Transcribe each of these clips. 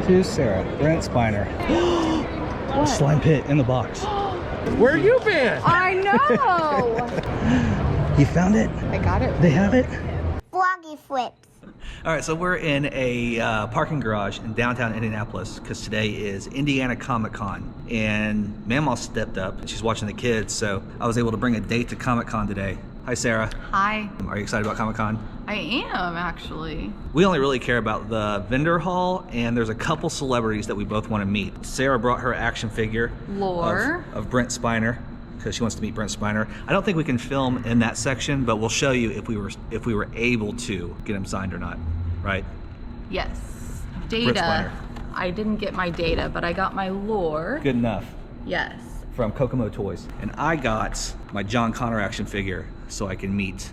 To Sarah. Brent Spiner. Slime pit in the box. Where you been? I know. You found it? I got it. They have it? Froggy flips. All right, so we're in a parking garage in downtown Indianapolis because today is Indiana Comic-Con, and Mamaw stepped up and she's watching the kids, so I was able to bring a date to Comic-Con today. Hi, Sarah. Hi. Are you excited about Comic-Con? I am, actually. We only really care about the vendor hall, and there's a couple celebrities that we both want to meet. Sarah brought her action figure of Brent Spiner because she wants to meet Brent Spiner. I don't think we can film in that section, but we'll show you if we were able to get him signed or not, right? Yes. Brent Data. Spiner. I didn't get my data, but I got my lore. Good enough. Yes. From Kokomo Toys. And I got my John Connor action figure so I can meet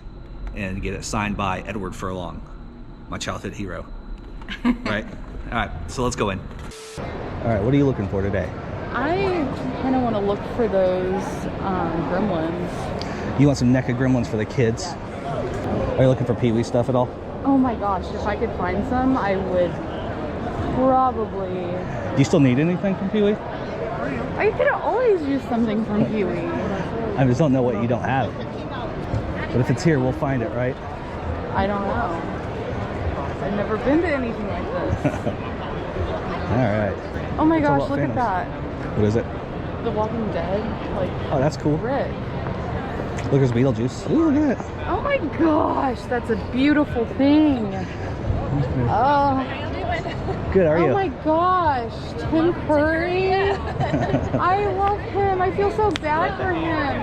and get it signed by Edward Furlong, my childhood hero. Right? All right, so let's go in. All right, what are you looking for today? I kind of want to look for those gremlins. You want some NECA gremlins for the kids? Yeah. Are you looking for Peewee stuff at all? Oh my gosh, if I could find some, I would probably... Do you still need anything from Peewee? I could always use something from Peewee. I just don't know what you don't have. But if it's here, we'll find it, right? I don't know. I've never been to anything like this. All right. Oh my It's a gosh, lot look famous. at that. What is it? The Walking Dead, like, Oh, that's cool. brick. Look, there's Beetlejuice. Ooh, look at that. Oh my gosh, that's a beautiful thing. Oh, Good, how are you? oh my gosh, Tim Curry. I love him. I feel so bad for him.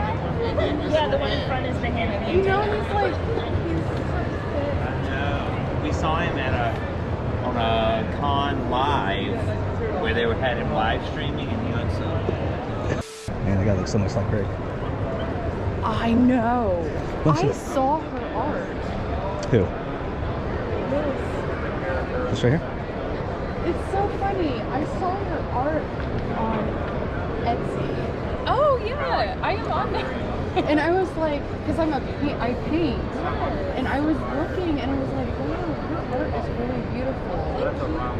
Yeah, the one in front is the hand. You know, he's like, We saw him on a con live where they had him live streaming, and he looked so. Man, that guy looks so much like Rick. I know. What's I it? saw her art. Who? This. This right here? It's so funny. I saw her art on Etsy. Oh yeah, I am on there. And I was like, because I paint, and I was looking, and I was like, wow, her art is really beautiful.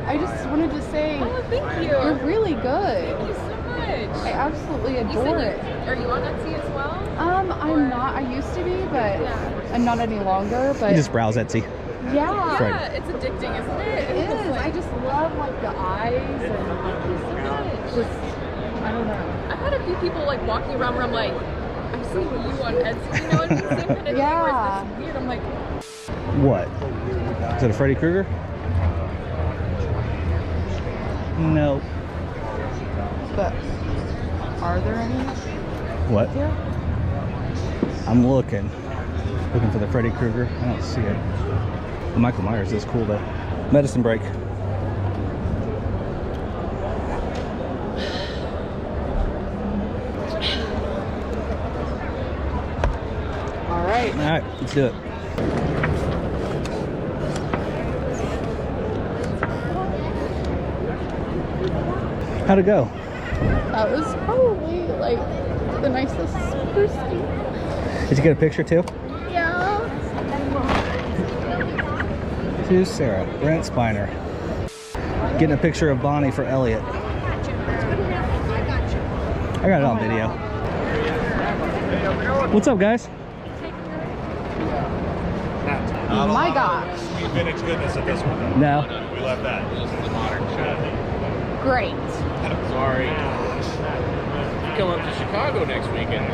I just wanted to say, Oh, thank you. you're really good. Thank you so much. I absolutely You adore said it. Are you on Etsy as well? I'm not. I used to be, but I'm not any longer. But You just browse Etsy. yeah, Right. Yeah, it's addicting, isn't it? it is. I just love like the eyes and just, I don't know. I've had a few people like walking around where I'm like, I've seen you on Etsy, you know, and it's the same kind of Yeah. thing where it's weird. I'm like, What? Is it a Freddy Krueger? No. But are there any What? here? I'm looking for the Freddy Krueger. I don't see it. The Michael Myers is cool though. Medicine break. All right. All right, let's do it. How'd it go? That was probably like the nicest person. Did you get a picture too? Yeah. To Sarah. Brent Spiner. Getting a picture of Bonnie for Elliot. I got it on video. What's up, guys? My gosh. Vintage goodness at this one. No. We left that. Modern shit. Great. Sorry. Come up to Chicago next weekend.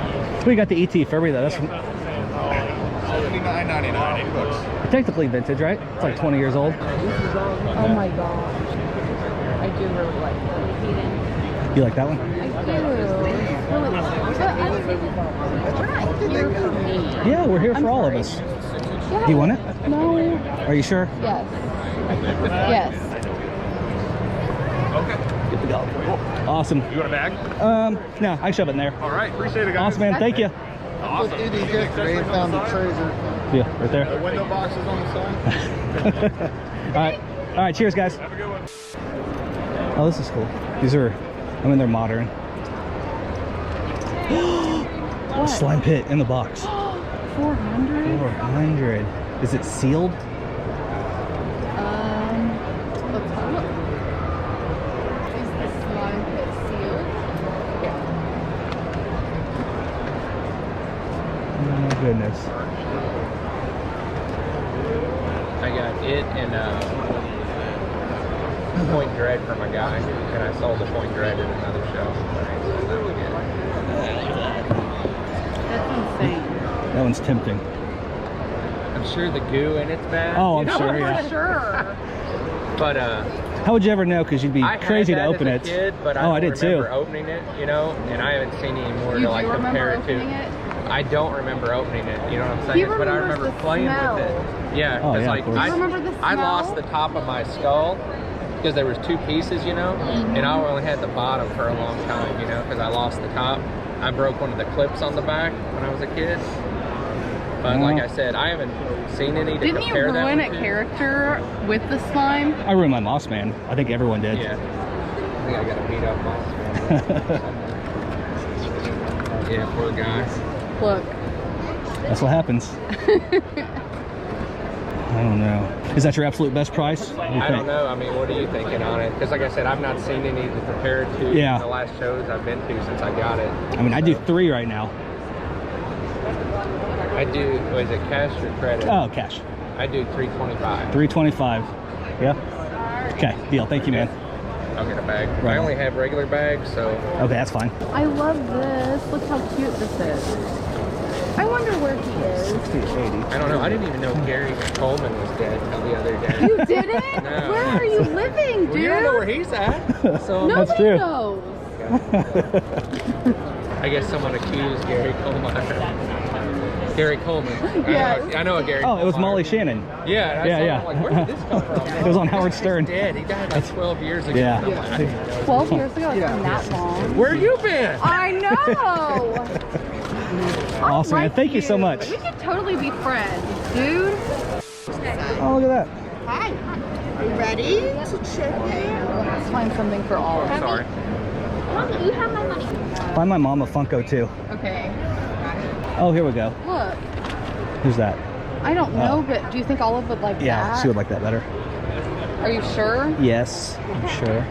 We got the ET Furby though. That's $79.99. technically vintage, right? It's like 20 years old. Oh my gosh. I do really like that. You like that one? I do. But I'm here for me. Yeah, we're here for I'm all sorry. of us. Yeah. Do you want it? No. Are you sure? Yes. Yes. Okay. Good to go. Awesome. You want a bag? No, I shove it in there. All right. Appreciate it, guys. Awesome, man. Thank you. Awesome. Found the treasure. Yeah, right there. The window boxes on the side. All right. Cheers, guys. Have a good one. Oh, this is cool. These are, I mean, they're modern. What? Slime pit in the box. 400? 400. Is it sealed? Let's have a look. goodness. I got it and Point Dread from a guy, and I sold the Point Dread at another show. So that was good. That's insane. That one's tempting. I'm sure the goo in it's bad. Oh, I'm you know? sure, yeah. For sure. But how would you ever know? Because you'd be I crazy had to that open as it. a kid, but Oh, I I don't did too. remember opening it, you know, and I haven't seen any more to like compare it to. It? I don't remember opening it, you know what I'm saying? He But I remembers remember the playing smell. with it. Yeah, Oh, because yeah, like of course. You remember the I smell? lost the top of my skull because there was two pieces, you know, and I only had the bottom for a long time, you know, because I lost the top. I broke one of the clips on the back when I was a kid. But like I said, I haven't seen any to Didn't you compare that ruin one a to. character with the slime? I ruined my Moss Man. I think everyone did. Yeah. I think I got to beat up Moss Man. Yeah, poor guy. Look. That's what happens. I don't know. Is that your absolute best price? What do you I think? don't know. I mean, what are you thinking on it? Because like I said, I've not seen any to compare it to Yeah. the last shows I've been to since I got it. I mean, I do 3 right now. I do, was it cash or credit? Oh, cash. I do $325. 325. Yeah. Okay, deal. Thank you, man. I'll get a bag. Right. I only have regular bags, so Okay, that's fine. I love this. Look how cute this is. I wonder where he is. 60, 80. I don't know. I didn't even know Gary Coleman was dead until the other day. You didn't? No. Where are you living, dude? Well, you don't know where he's at. So Nobody That's true. knows. I guess someone accused Gary Coleman. Gary Coleman. Yes. I know a Gary Oh, it was Coleman. Molly Shannon. Yeah, I Yeah, saw yeah. him, like, where did this come from? It was on Howard Stern. He's dead. He died like 12 years ago. Yeah. And I'm like, I didn't know. 12 years ago, it's been that long. Where you been? I know. Awesome, man. Thank you so much. We could totally be friends, dude. Oh, look at that. Hi. Are you ready to check in? Let's find something for all of us. Sorry. Mommy, you have my money. Find my mom a Funko, too. Okay. Oh, here we go. Look, Who's that? I don't know, but do you think all of it like Yeah, that? she would like that better. Are you sure? Yes, I'm sure.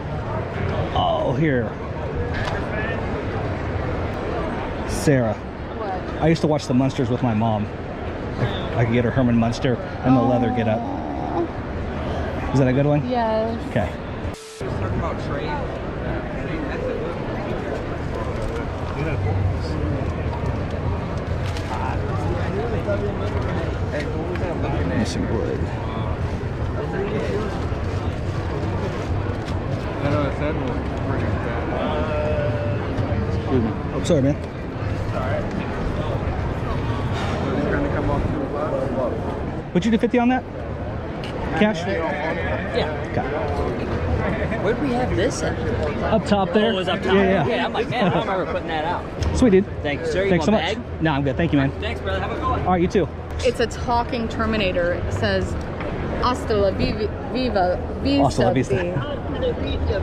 Oh, here. Sarah. What? I used to watch the Munsters with my mom. I could get her Herman Munster and the leather get up. Aw. Is that a good one? Yes. Okay. Talking about trade. Missing wood. I know I said we're Excuse me. Oh, sorry, man. Would you do 50 on that? Cash? Yeah. Okay. Where'd we have this at? Up top there. Oh, it was up top. Yeah, yeah. I'm like, man, I don't remember putting that out. Sweet, dude. Thank you, sir. You Thanks so want much. a bag? No, I'm good. Thank you, man. Thanks, brother. Have a good one. All right, you too. It's a talking Terminator. It says, "Hasta la viva, Hasta la vista.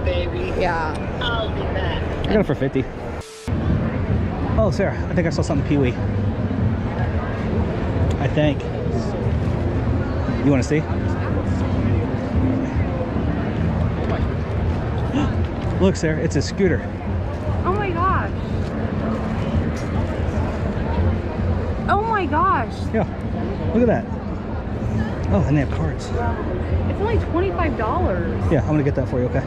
baby. Yeah. I got it for 50. Oh, Sarah, I think I saw something Peewee. I think. You want to see? Look, Sarah, it's a scooter. Oh my gosh. Oh my gosh. Yeah, look at that. Oh, and they have cards. It's only $25. Yeah, I'm gonna get that for you, okay?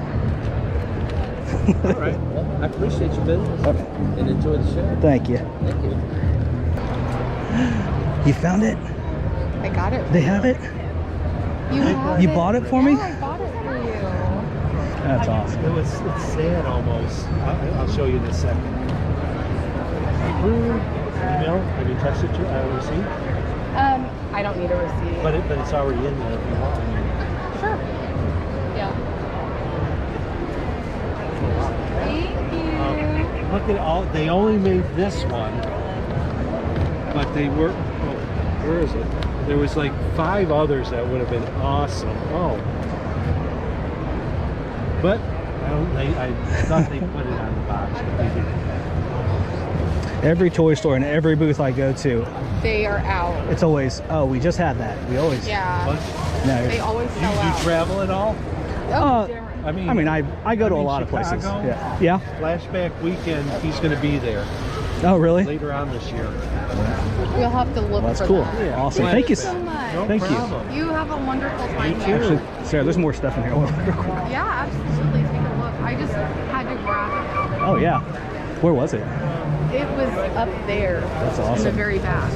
All right. Well, I appreciate your business Okay. and enjoy the show. Thank you. Thank you. You found it? I got it. They have it? You have You bought it for me? Yeah, I bought it for you. That's awesome. It's sad almost. I'll show you in a second. Email? Have you touched it? Receipt? I don't need a receipt. But it's already in there if you want. Sure. Yeah. Thank you. Look at all. They only made this one, but they were. Oh, where is it? There was like 5 others that would have been awesome. Oh. But I thought they put it on the box, but they didn't. Every toy store and every booth I go to, They are out. it's always, oh, we just had that. We always, Yeah. What? no. They always You sell out. travel at all? Uh, different. I mean, I go to a lot of Chicago, places. Yeah. Yeah. Flashback weekend, he's going to be there. Oh, really? later on this year. We'll have to look Well, that's for cool. that. Yeah. Awesome. Well, Thank you. So much. No Thank you. problem. You have a wonderful time here. Actually, Sarah, there's more stuff in here. Yeah, absolutely. Take a look. I just had to grab it. Oh, yeah. Where was it? It was up there. That's In the awesome. very back.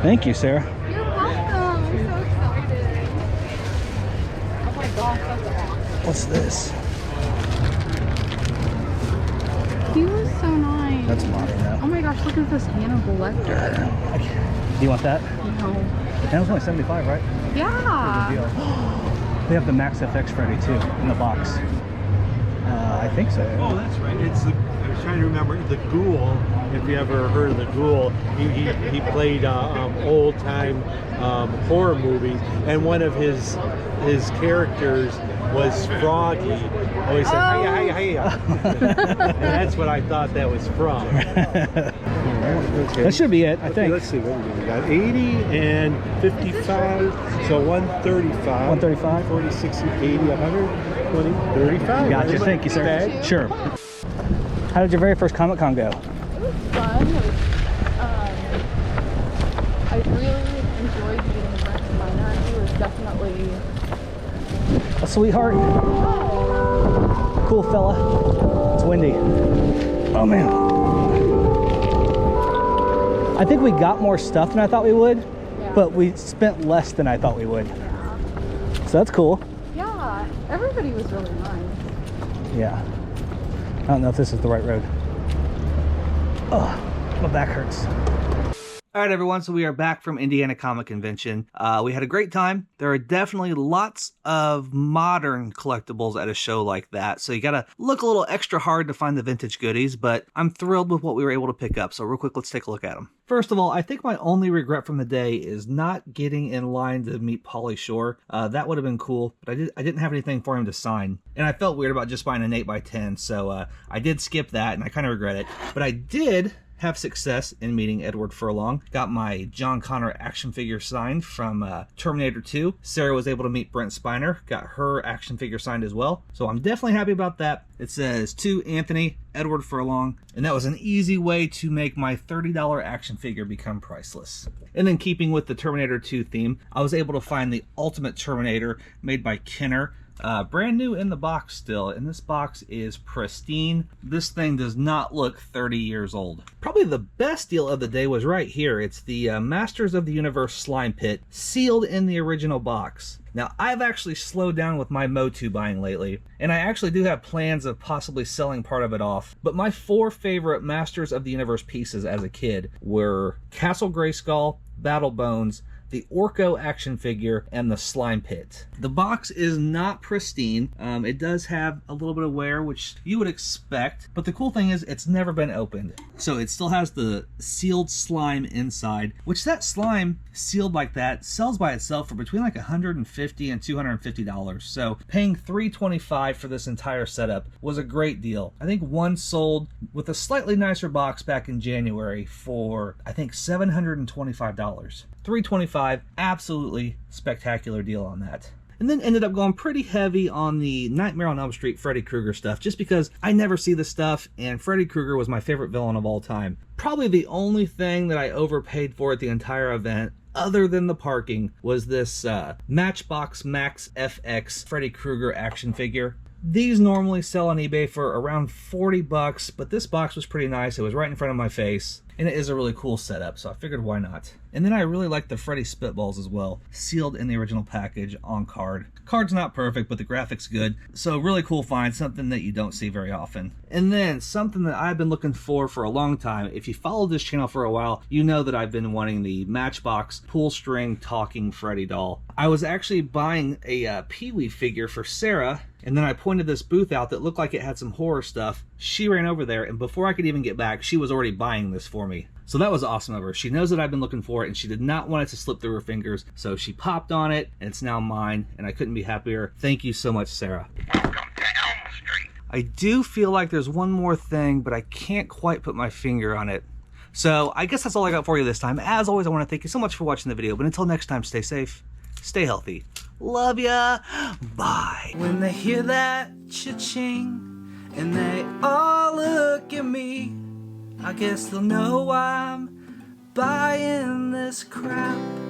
Thank you, Sarah. You're welcome. I'm so excited. Oh my gosh, that's awesome. What's this? He was so nice. That's modern now. Oh my gosh, look at this Hannibal Lecter. Do you want that? No. That was only 75, right? Yeah. Deal. They have the Max FX Freddy too in the box. I think so. Oh, that's right. It's the, I was trying to remember the Ghoul. If you ever heard of the Ghoul, he played old time horror movies, and one of his characters was Froggy. Always said, hiya, hiya, hiya. And that's what I thought that was from. Okay. That should be it, I Okay, think. let's see what we got. 80 and 55, so 135. 135? 40, 60, 80, 120, 35. Gotcha. Thank you, sir. Okay. Sure. How did your very first Comic-Con go? It was fun. It was, I really enjoyed meeting Brent Spiner. He was definitely A sweetheart. Cool fella. It's windy. Oh, man. I think we got more stuff than I thought we would, but we spent less than I thought we would. So that's cool. Yeah, everybody was really nice. Yeah. I don't know if this is the right road. Oh, my back hurts. All right, everyone. So we are back from Indiana Comic Convention. We had a great time. There are definitely lots of modern collectibles at a show like that. So you got to look a little extra hard to find the vintage goodies, but I'm thrilled with what we were able to pick up. So real quick, let's take a look at them. First of all, I think my only regret from the day is not getting in line to meet Pauly Shore. That would have been cool, but I didn't have anything for him to sign. And I felt weird about just buying an 8x10, so I did skip that, and I kind of regret it. But I did have success in meeting Edward Furlong. Got my John Connor action figure signed from Terminator 2. Sarah was able to meet Brent Spiner. Got her action figure signed as well. So I'm definitely happy about that. It says, to Anthony, Edward Furlong. And that was an easy way to make my $30 action figure become priceless. And then keeping with the Terminator 2 theme, I was able to find the Ultimate Terminator made by Kenner. Brand new in the box still, and this box is pristine. This thing does not look 30 years old. Probably the best deal of the day was right here. It's the Masters of the Universe Slime Pit, sealed in the original box. Now, I've actually slowed down with my Motu buying lately, and I actually do have plans of possibly selling part of it off. But my 4 favorite Masters of the Universe pieces as a kid were Castle Grayskull, Battle Bones, the Orko action figure, and the Slime Pit. The box is not pristine. It does have a little bit of wear, which you would expect, but the cool thing is it's never been opened. So it still has the sealed slime inside, which that slime sealed like that sells by itself for between like $150 and $250. So paying $325 for this entire setup was a great deal. I think one sold with a slightly nicer box back in January for, I think, $725. $325, absolutely spectacular deal on that. And then ended up going pretty heavy on the Nightmare on Elm Street Freddy Krueger stuff, just because I never see this stuff, and Freddy Krueger was my favorite villain of all time. Probably the only thing that I overpaid for at the entire event, other than the parking, was this Matchbox Max FX Freddy Krueger action figure. These normally sell on eBay for around $40, but this box was pretty nice. It was right in front of my face, and it is a really cool setup, so I figured why not. And then I really like the Freddy Spitballs as well, sealed in the original package on card. Card's not perfect, but the graphics good, so really cool find, something that you don't see very often. And then something that I've been looking for a long time. If you followed this channel for a while, you know that I've been wanting the Matchbox pull string talking Freddy doll. I was actually buying a Peewee figure for Sarah, and then I pointed this booth out that looked like it had some horror stuff. She ran over there, and before I could even get back, she was already buying this for me. So that was awesome of her. She knows that I've been looking for it, and she did not want it to slip through her fingers, so she popped on it, and it's now mine, and I couldn't be happier. Thank you so much, Sarah. Welcome to Elm Street. I do feel like there's one more thing, but I can't quite put my finger on it. So I guess that's all I got for you this time. As always, I want to thank you so much for watching the video, but until next time, stay safe, stay healthy. Love ya. Bye. When they hear that cha-ching and they all look at me. I guess they'll know I'm buying this crap.